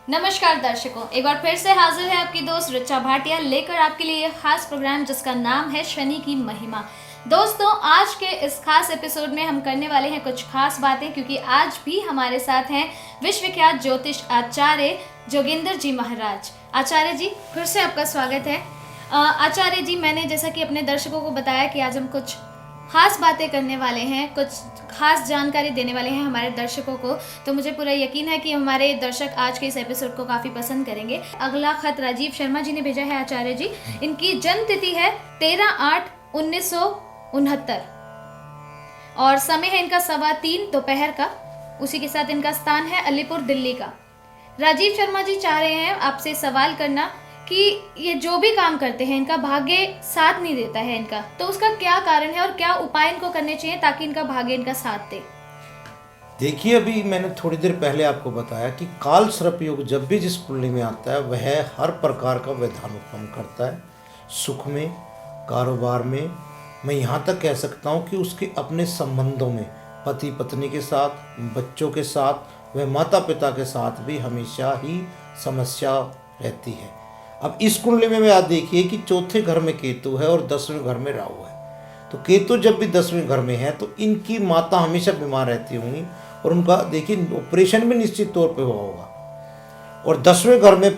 नमस्कार दर्शकों, एक बार फिर से हाजिर है आपकी दोस्त रिचा भाटिया लेकर आपके लिए ये खास प्रोग्राम जिसका नाम है शनि की महिमा। दोस्तों, आज के इस खास एपिसोड में हम करने वाले हैं कुछ खास बातें, क्योंकि आज भी हमारे साथ हैं विश्वविख्यात ज्योतिष आचार्य जोगेंद्र जी महाराज। आचार्य जी, फिर से आपका स्वागत है। आचार्य जी, मैंने जैसा कि अपने दर्शकों को बताया कि आज हम कुछ खास बातें करने वाले हैं, कुछ खास जानकारी देने वाले हैं हमारे दर्शकों को, तो मुझे पूरा यकीन है कि हमारे दर्शक आज के इस एपिसोड को काफ़ी पसंद करेंगे। अगला खत राजीव शर्मा जी ने भेजा है आचार्य जी। इनकी जन्म तिथि है 13/8/1969 और समय है इनका 3:15 दोपहर का। उसी के साथ इनका स्थान है अलीपुर, दिल्ली का। राजीव शर्मा जी चाह रहे हैं आपसे सवाल करना कि ये जो भी काम करते हैं इनका भाग्य साथ नहीं देता है इनका, तो उसका क्या कारण है और क्या उपाय इनको करने चाहिए ताकि इनका भाग्य इनका साथ दे। देखिए, अभी मैंने थोड़ी देर पहले आपको बताया कि काल सर्प योग जब भी जिस कुंडली में आता है वह हर प्रकार का वैधान उत्पन्न करता है। सुख में, कारोबार में, मैं यहाँ तक कह सकता हूँ कि उसके अपने संबंधों में, पति पत्नी के साथ, बच्चों के साथ, वह माता पिता के साथ भी हमेशा ही समस्या रहती है। अब इस कुंडली में आप देखिए कि चौथे घर में केतु है और 10वें घर में राहु है। तो केतु जब भी 10वें घर में है तो इनकी माता हमेशा बीमार रहती होंगी और उनका देखिए ऑपरेशन भी निश्चित तौर पे हुआ होगा। और 10वें घर में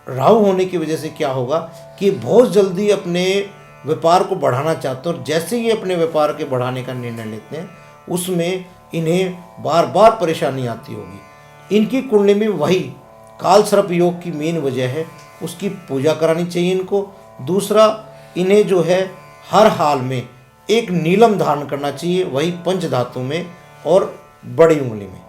राहु होने की वजह से क्या होगा कि बहुत जल्दी अपने व्यापार को बढ़ाना चाहते हैं और जैसे ही अपने व्यापार के बढ़ाने का निर्णय लेते हैं उसमें इन्हें बार बार परेशानी आती होगी। इनकी कुंडली में वही काल सर्प योग की मेन वजह है, उसकी पूजा करानी चाहिए इनको। दूसरा, इन्हें जो है हर हाल में एक नीलम धारण करना चाहिए, वही पंच धातु में और बड़ी उंगली में।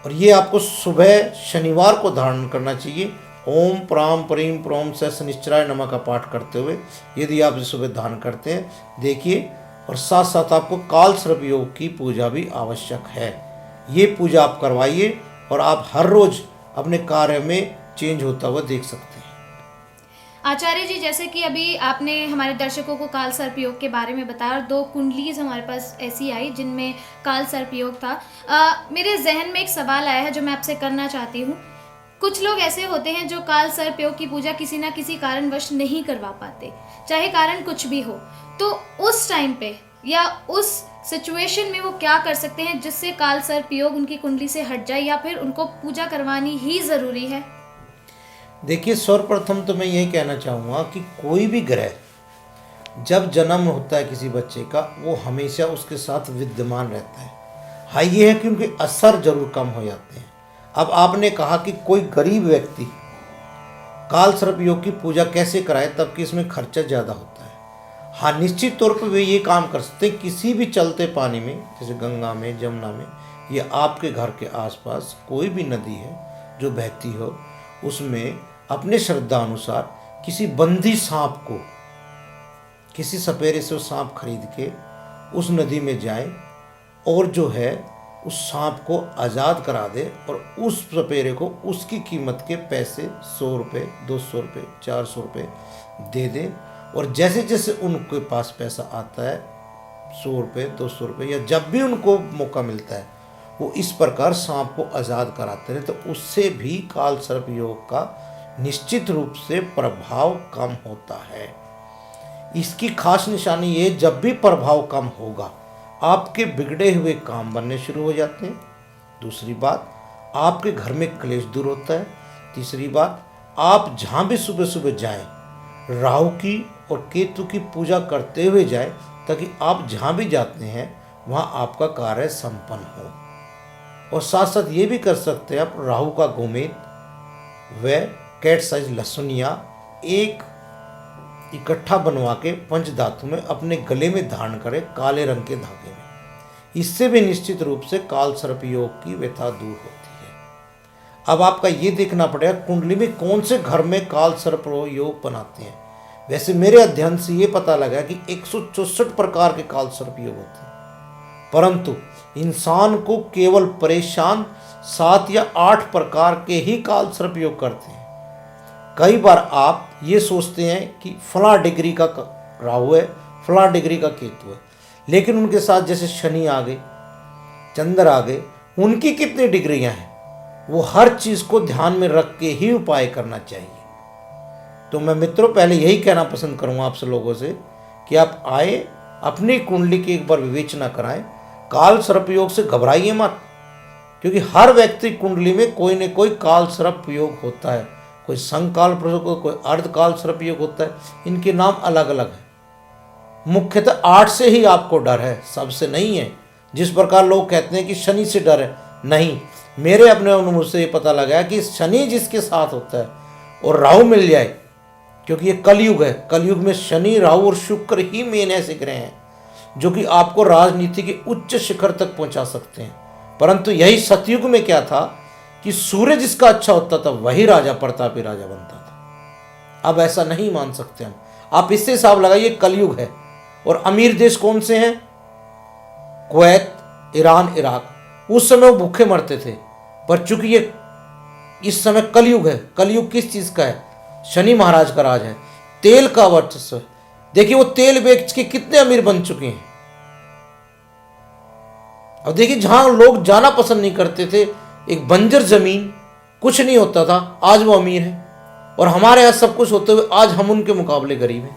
और ये आपको सुबह शनिवार को धारण करना चाहिए। ओम प्राम प्रीम प्रोम से शनिश्चराय नमः का पाठ करते हुए यदि आप सुबह धारण करते हैं, देखिए। और साथ साथ आपको काल सर्प योग की पूजा भी आवश्यक है। ये पूजा आप करवाइए और आप हर रोज अपने कार्य में चेंज होता हुआ देख सकते हैं। आचार्य जी, जैसे कि अभी आपने हमारे दर्शकों को काल सर्प योग के बारे में बताया और 2 कुंडलीज हमारे पास ऐसी आई जिनमें काल सर्प योग था। मेरे जहन में एक सवाल आया है जो मैं आपसे करना चाहती हूँ। कुछ लोग ऐसे होते हैं जो काल सर्प योग की पूजा किसी ना किसी कारणवश नहीं करवा पाते, चाहे कारण कुछ भी हो, तो उस टाइम पे या उस सिचुएशन में वो क्या कर सकते हैं जिससे काल सर्प योग उनकी कुंडली से हट जाए, या फिर उनको पूजा करवानी ही ज़रूरी है? देखिए, सर्वप्रथम तो मैं यही कहना चाहूँगा कि कोई भी ग्रह जब जन्म होता है किसी बच्चे का, वो हमेशा उसके साथ विद्यमान रहता है। हाँ, ये है कि उनके असर जरूर कम हो जाते हैं। अब आपने कहा कि कोई गरीब व्यक्ति काल सर्प योग की पूजा कैसे कराए, तब कि इसमें खर्चा ज़्यादा होता है। हाँ, निश्चित तौर पर वे ये काम कर सकते हैं। किसी भी चलते पानी में, जैसे गंगा में, जमुना में, या आपके घर के आसपास कोई भी नदी है जो बहती हो, उसमें अपने श्रद्धा अनुसार किसी बंदी सांप को, किसी सपेरे से वो सांप खरीद के उस नदी में जाए और जो है उस सांप को आज़ाद करा दे और उस सपेरे को उसकी कीमत के पैसे 100 रुपये, 200 रुपये, 400 रुपये दे दें। और जैसे जैसे उनके पास पैसा आता है, 100 रुपये, 200 रुपये, या जब भी उनको मौका मिलता है, वो इस प्रकार सांप को आज़ाद कराते हैं। तो उससे भी काल सर्प योग का निश्चित रूप से प्रभाव कम होता है। इसकी खास निशानी ये, जब भी प्रभाव कम होगा आपके बिगड़े हुए काम बनने शुरू हो जाते हैं। दूसरी बात, आपके घर में क्लेश दूर होता है। तीसरी बात, आप जहाँ भी सुबह सुबह जाएं, राहु की और केतु की पूजा करते हुए जाएं, ताकि आप जहाँ भी जाते हैं वहाँ आपका कार्य संपन्न हो। और साथ साथ ये भी कर सकते हैं आप, राहु का गोमेद व कैट साइज लहसुन या एक इकट्ठा बनवा के पंच धातु में अपने गले में धारण करें, काले रंग के धागे में। इससे भी निश्चित रूप से काल सर्प योग की व्यथा दूर होती है। अब आपका ये देखना पड़ेगा कुंडली में कौन से घर में काल सर्प योग बनाते हैं। वैसे मेरे अध्ययन से ये पता लगा कि 164 प्रकार के काल सर्प योग होते हैं, परंतु इंसान को केवल परेशान 7 या 8 प्रकार के ही काल सर्प योग करते हैं। कई बार आप ये सोचते हैं कि फला डिग्री का राहु है, फला डिग्री का केतु है, लेकिन उनके साथ जैसे शनि आ गए, चंद्र आ गए, उनकी कितनी डिग्रियां हैं वो हर चीज़ को ध्यान में रख के ही उपाय करना चाहिए। तो मैं मित्रों पहले यही कहना पसंद करूँगा आप सब लोगों से कि आप आए, अपनी कुंडली की एक बार विवेचना कराएं। काल सर्प योग से घबराइए मत, क्योंकि हर व्यक्ति कुंडली में कोई न कोई काल सर्प योग होता है। कोई संकाल प्रयोग, कोई अर्धकाल सर्प योग होता है। इनके नाम अलग अलग हैं। मुख्यतः 8 से ही आपको डर है, सबसे नहीं है। जिस प्रकार लोग कहते हैं कि शनि से डर है, नहीं, मेरे अपने अनुभव से ये पता लगा है कि शनि जिसके साथ होता है और राहु मिल जाए, क्योंकि ये कलयुग है, कलयुग में शनि, राहु और शुक्र ही मेन ऐसे ग्रह हैं जो कि आपको राजनीति के उच्च शिखर तक पहुंचा सकते हैं। परंतु यही सतयुग में क्या था कि सूर्य जिसका अच्छा होता था वही राजा प्रतापी राजा बनता था। अब ऐसा नहीं मान सकते हम। आप इससे हिसाब लगाइए, कलयुग है। और अमीर देश कौन से हैं? Kuwait, Iran, Iraq. उस समय वो भूखे मरते थे, पर चूंकि ये इस समय कलयुग है। कलयुग किस चीज का है? शनि महाराज का राज है, तेल का वर्चस्व। देखिए वो तेल बेच के कितने अमीर बन चुके हैं। अब देखिए जहां लोग जाना पसंद नहीं करते थे, एक बंजर जमीन, कुछ नहीं होता था, आज वो अमीर है। और हमारे यहाँ सब कुछ होते हुए आज हम उनके मुकाबले गरीब हैं।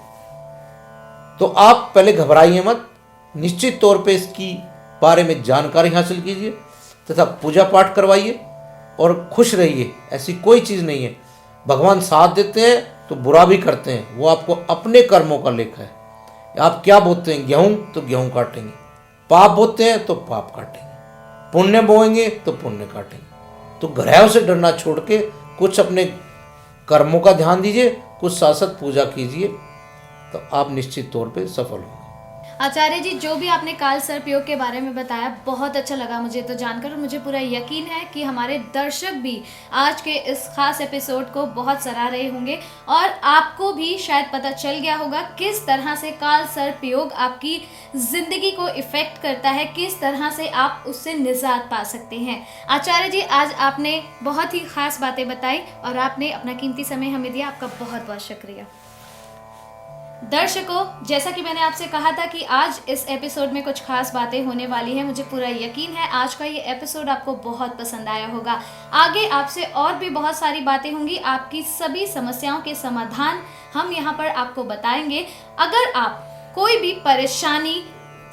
तो आप पहले घबराइए मत, निश्चित तौर पे इसकी बारे में जानकारी हासिल कीजिए तथा पूजा पाठ करवाइए और खुश रहिए। ऐसी कोई चीज़ नहीं है। भगवान साथ देते हैं तो बुरा भी करते हैं, वो आपको अपने कर्मों का लेखा है। आप क्या बोते हैं? गेहूं तो गेहूं काटेंगे, पाप बोते हैं तो पाप काटेंगे, पुण्य बोएंगे तो पुण्य काटेंगे। तो ग्रहों से डरना छोड़ के कुछ अपने कर्मों का ध्यान दीजिए, कुछ शाश्वत पूजा कीजिए, तो आप निश्चित तौर पे सफल होंगे। आचार्य जी, जो भी आपने काल सर्प योग के बारे में बताया बहुत अच्छा लगा मुझे तो जानकर, और मुझे पूरा यकीन है कि हमारे दर्शक भी आज के इस खास एपिसोड को बहुत सराह रहे होंगे और आपको भी शायद पता चल गया होगा किस तरह से काल सर्प योग आपकी ज़िंदगी को इफ़ेक्ट करता है, किस तरह से आप उससे निजात पा सकते हैं। आचार्य जी, आज आपने बहुत ही खास बातें बताई और आपने अपना कीमती समय हमें दिया, आपका बहुत बहुत शुक्रिया। दर्शकों, जैसा कि मैंने आपसे कहा था कि आज इस एपिसोड में कुछ खास बातें होने वाली हैं, मुझे पूरा यकीन है आज का ये एपिसोड आपको बहुत पसंद आया होगा। आगे आपसे और भी बहुत सारी बातें होंगी, आपकी सभी समस्याओं के समाधान हम यहाँ पर आपको बताएंगे। अगर आप कोई भी परेशानी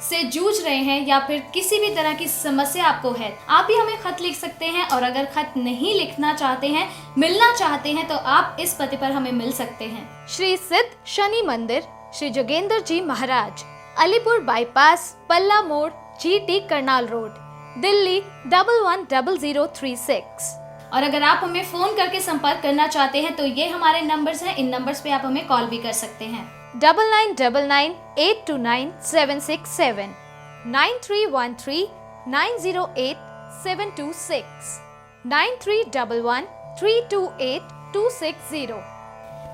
से जूझ रहे हैं या फिर किसी भी तरह की समस्या आपको है, आप भी हमें खत लिख सकते हैं। और अगर खत नहीं लिखना चाहते हैं, मिलना चाहते हैं, तो आप इस पते पर हमें मिल सकते हैं। श्री सिद्ध शनि मंदिर, श्री जोगेंद्र जी महाराज, अलीपुर बाईपास, पल्ला मोड़, GT करनाल रोड, दिल्ली 110036। और अगर आप हमें फोन करके संपर्क करना चाहते हैं तो ये हमारे नंबर्स हैं, इन नंबर्स पे आप हमें कॉल भी कर सकते हैं। 9999829767, 9313908726, 9311328260।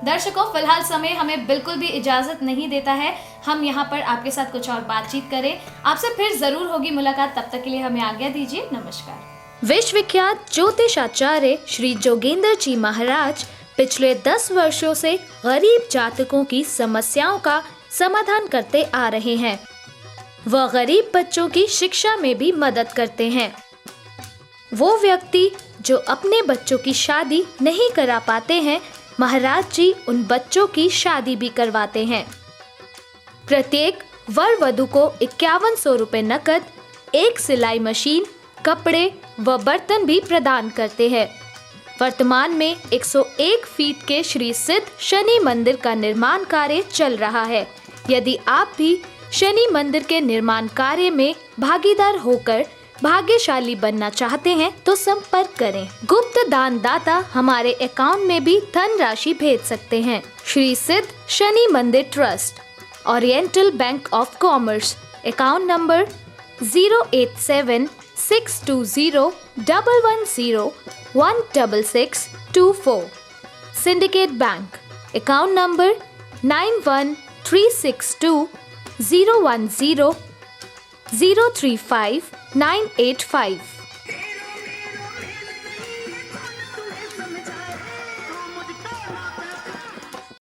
दर्शकों, फिलहाल समय हमें बिल्कुल भी इजाजत नहीं देता है, हम यहाँ पर आपके साथ कुछ और बातचीत करें। आपसे फिर जरूर होगी मुलाकात, तब तक के लिए हमें आज्ञा दीजिए। नमस्कार। विश्वविख्यात ज्योतिषाचार्य श्री जोगेंद्र जी महाराज पिछले 10 वर्षों से गरीब जातकों की समस्याओं का समाधान करते आ रहे हैं। वह गरीब बच्चों की शिक्षा में भी मदद करते हैं। वो व्यक्ति जो अपने बच्चों की शादी नहीं करा पाते हैं, महाराज जी उन बच्चों की शादी भी करवाते हैं। प्रत्येक वर वधू को 5100 रुपए नकद, एक सिलाई मशीन, कपड़े व बर्तन भी प्रदान करते हैं। वर्तमान में 101 फीट के श्री सिद्ध शनि मंदिर का निर्माण कार्य चल रहा है। यदि आप भी शनि मंदिर के निर्माण कार्य में भागीदार होकर भाग्यशाली बनना चाहते हैं तो संपर्क करें। गुप्त दान दाता हमारे अकाउंट में भी धन राशि भेज सकते हैं। श्री सिद्ध शनि मंदिर trust, oriental bank of commerce, account number 0876201101664, syndicate bank, account number 91362010035985।